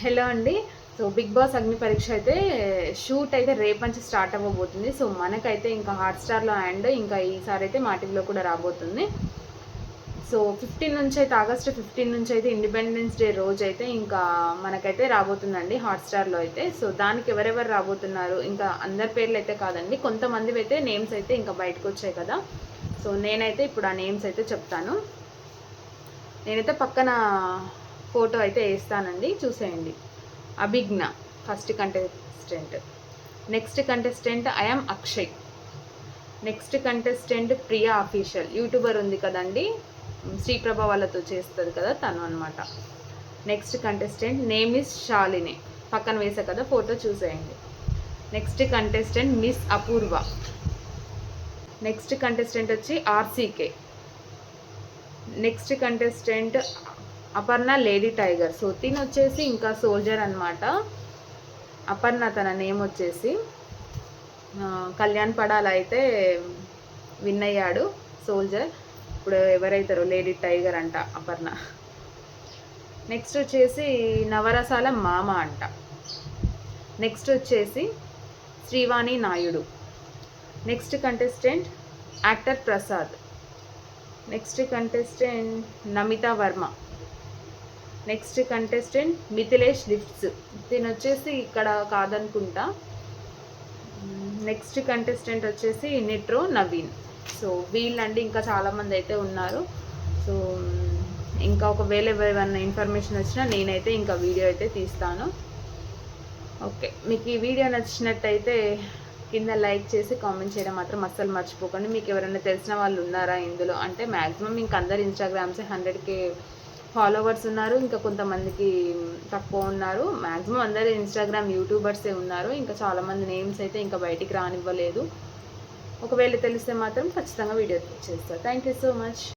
Hello అండి. So big boss అగ్ని పరీక్ష అయితే షూట్ అయితే రేపు నుంచి స్టార్ట్ అవ్వబోతుంది. సో మనకైతే ఇంకా హాట్‌స్టార్‌లో అండ్ ఇంకా ఈసారి అయితే మా టీవీలో కూడా రాబోతుంది. సో 15 నుంచి అయితే ఆగస్టు 15 నుంచి అయితే ఇండిపెండెన్స్ డే రోజు అయితే ఇంకా మనకైతే రాబోతుందండి హాట్‌స్టార్‌లో అయితే. సో దానికి ఎవరెవరు రాబోతున్నారు, ఇంకా అందరి పేర్లు అయితే కాదండి, కొంతమందివి అయితే నేమ్స్ అయితే ఇంకా బయటకు వచ్చాయి కదా. సో నేనైతే ఇప్పుడు ఆ నేమ్స్ అయితే చెప్తాను. నేనైతే పక్కన ఫోటో అయితే వేస్తానండి, చూసేయండి. Abhigna first contestant. Next contestant I am Akshay. Next contestant Priya official, YouTuber ఉంది కదండి, శ్రీప్రభ వాళ్ళతో చేస్తుంది కదా, తను అనమాట. Next contestant name is Shalini, పక్కన వేసా కదా ఫోటో, చూసేయండి. Next contestant miss Apoorva. Next contestant వచ్చి RCK. Next contestant Aparna lady tiger. So తిని వచ్చేసి ఇంకా సోల్జర్ అనమాట. అపర్ణ తన నేమ్ వచ్చేసి. కళ్యాణ్ పడాల అయితే విన్ అయ్యాడు సోల్జర్. ఇప్పుడు ఎవరైతారో లేడీ టైగర్ అంట అపర్ణ. నెక్స్ట్ వచ్చేసి నవరసాల మామ అంట. నెక్స్ట్ వచ్చేసి Srivani Naidu. Next contestant actor Prasad. Next contestant Namita Varma. Next contestant Mithilesh lifts, దీని వచ్చేసి ఇక్కడ కాదనుకుంటా. నెక్స్ట్ కంటెస్టెంట్ వచ్చేసి నిట్రో నవీన్. సో వీళ్ళండి, ఇంకా చాలామంది అయితే ఉన్నారు. సో ఇంకా ఒకవేళ ఏమైనా ఇన్ఫర్మేషన్ వచ్చినా నేనైతే ఇంకా వీడియో అయితే తీస్తాను. ఓకే, మీకు ఈ వీడియో నచ్చినట్టయితే కింద లైక్ చేసి కామెంట్ చేయడం మాత్రం అస్సలు మర్చిపోకండి. మీకు ఎవరైనా తెలిసిన వాళ్ళు ఉన్నారా ఇందులో అంటే, మ్యాక్సిమం ఇంక అందరు ఇన్స్టాగ్రామ్సే 100K ఫాలోవర్స్ ఉన్నారు, ఇంకా కొంతమందికి తక్కువ ఉన్నారు. మ్యాక్సిమం అందరు ఇన్స్టాగ్రామ్ యూట్యూబర్సే ఉన్నారు. ఇంకా చాలామంది నేమ్స్ అయితే ఇంకా బయటికి రానివ్వలేదు. ఒకవేళ తెలిస్తే మాత్రం ఖచ్చితంగా వీడియో చేస్తాను. Thank you so much.